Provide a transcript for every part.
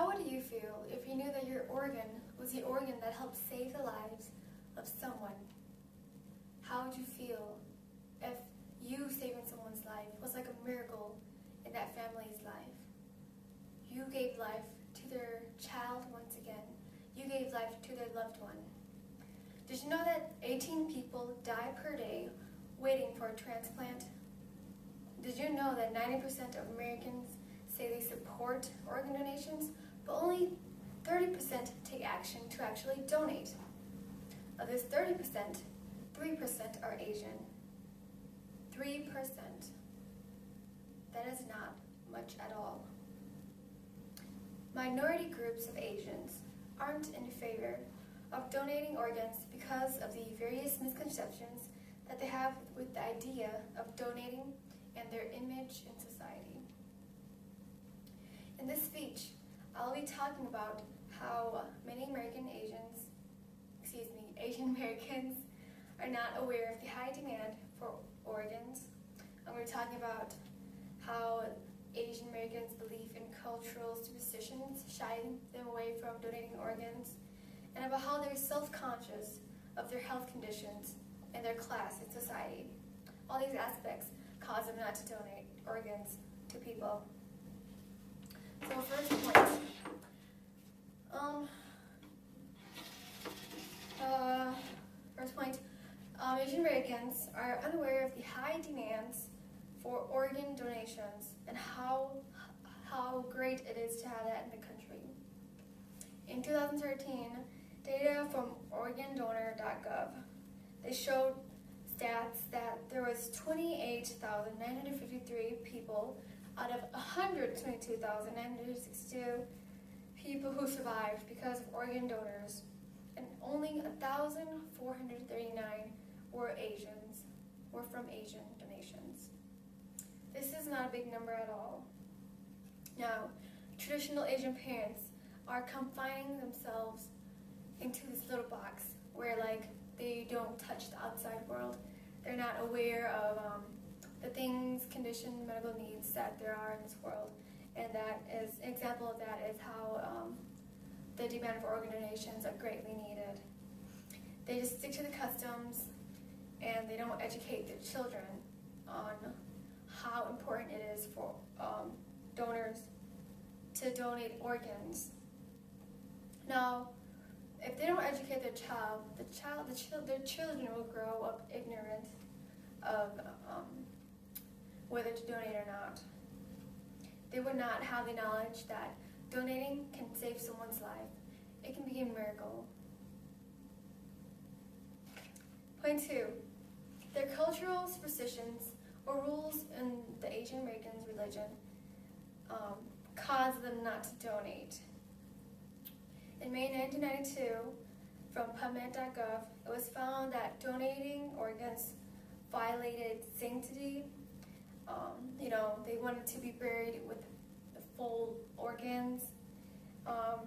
How would you feel if you knew that your organ was the organ that helped save the lives of someone? How would you feel if you saving someone's life was like a miracle in that family's life? You gave life to their child once again. You gave life to their loved one. Did you know that 18 people die per day waiting for a transplant? Did you know that 90% of Americans say they support organ donations, but only 30% take action to actually donate? Of this 30%, 3% are Asian. 3%. That is not much at all. Minority groups of Asians aren't in favor of donating organs because of the various misconceptions that they have with the idea of donating and their image in society. In this speech, I'll be talking about how many Asian Americans are not aware of the high demand for organs. I'm going to be talking about how Asian Americans believe in cultural superstitions shying them away from donating organs, and about how they're self-conscious of their health conditions and their class in society. All these aspects cause them not to donate organs to people. So first point. Asian Americans are unaware of the high demands for organ donations and how great it is to have that in the country. In 2013, data from organdonor.gov, they showed stats that there was 28,953 people out of 122,962 people who survived because of organ donors, and only 1,439 were from Asian donations. This is not a big number at all. Now, traditional Asian parents are confining themselves into this little box where they don't touch the outside world. They're not aware of the things, conditions, medical needs that there are in this world. And that is an example of that is how the demand for organ donations are greatly needed. They just stick to the customs, and they don't educate their children on how important it is for donors to donate organs. Now, if they don't educate their child, their children will grow up ignorant of whether to donate or not. They would not have the knowledge that donating can save someone's life. It can be a miracle. Point 2. Their cultural superstitions or rules in the Asian Americans' religion cause them not to donate. In May 1992, from PubMed.gov, it was found that donating organs violated sanctity. They wanted to be buried with the full organs. A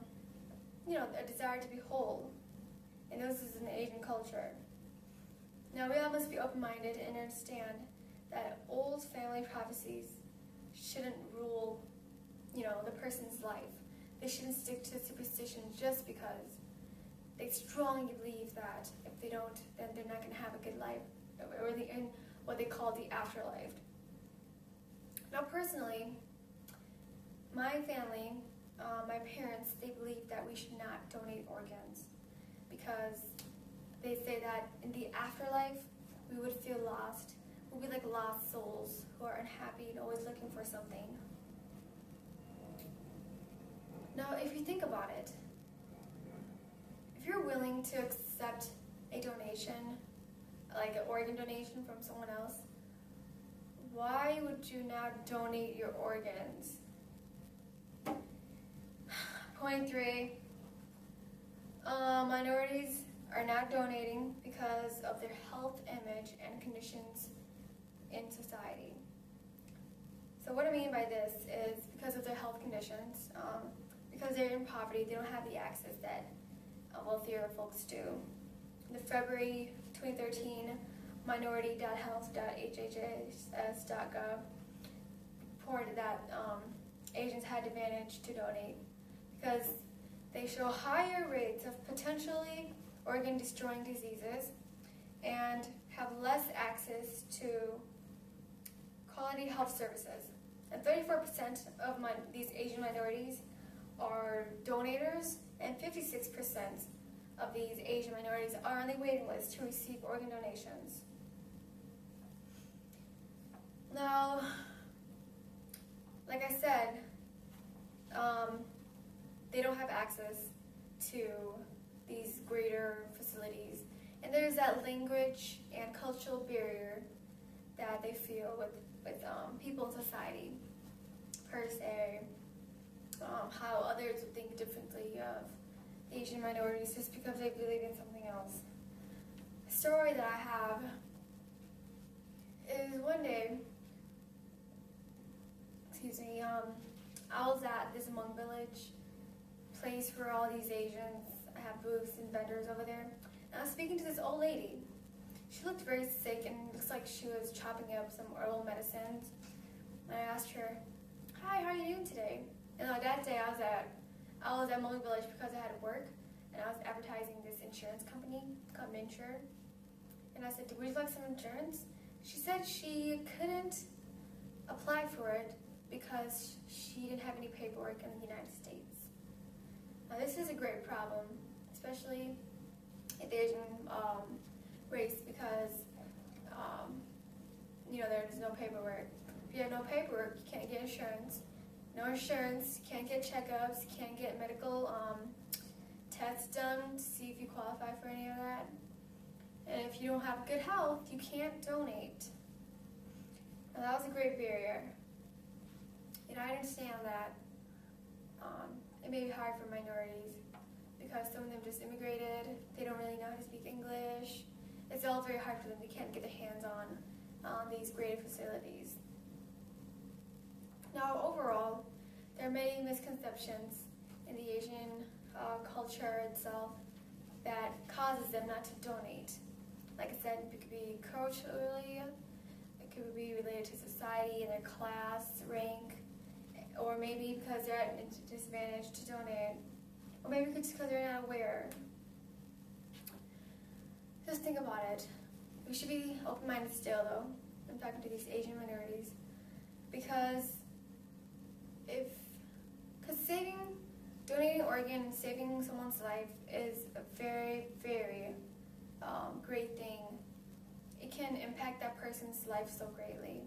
desire to be whole. And this is an Asian culture. Now, we all must be open-minded and understand that old family prophecies shouldn't rule, the person's life. They shouldn't stick to superstitions just because they strongly believe that if they don't, then they're not going to have a good life, or in what they call the afterlife. Now, personally, my family, my parents, they believe that we should not donate organs because they say that in the afterlife, we would feel lost. We'll be like lost souls who are unhappy and always looking for something. Now, if you think about it, if you're willing to accept a donation, like an organ donation from someone else, why would you not donate your organs? Point 3, minorities are not donating because of their health, image, and conditions in society. So what I mean by this is because of their health conditions, because they're in poverty, they don't have the access that wealthier folks do. In February 2013, minority.health.hhs.gov reported that Asians had advantage to donate because they show higher rates of potentially organ-destroying diseases and have less access to quality health services. And 34% of these Asian minorities are donators, and 56% of these Asian minorities are on the waiting list to receive organ donations. Now, like I said, they don't have access to these greater facilities. And there's that language and cultural barrier that they feel with people in society, per se, how others would think differently of Asian minorities just because they believe in something else. A story that I have is one day, I was at this Hmong village place for all these Asians. I have booths and vendors over there. And I was speaking to this old lady. She looked very sick and looks like she was chopping up some herbal medicines. And I asked her, "Hi, how are you doing today?" And that day I was at Hmong village because I had to work, and I was advertising this insurance company called Minsure. And I said, "Would you like some insurance?" She said she couldn't apply for it because she didn't have any paperwork in the United States. Now this is a great problem, especially in the Asian race, because there's no paperwork. If you have no paperwork, you can't get insurance. No insurance, you can't get checkups, you can't get medical tests done to see if you qualify for any of that. And if you don't have good health, you can't donate. Now that was a great barrier. And I understand that it may be hard for minorities because some of them just immigrated, they don't really know how to speak English. It's all very hard for them. They can't get their hands on these great facilities. Now overall, there are many misconceptions in the Asian culture itself that causes them not to donate. Like I said, it could be culturally, it could be related to society and their class, rank, or maybe because they're at a disadvantage to donate, or maybe just because they're not aware. Just think about it. We should be open-minded still, though, when talking to these Asian minorities, because donating an organ, saving someone's life is a very, very great thing. It can impact that person's life so greatly.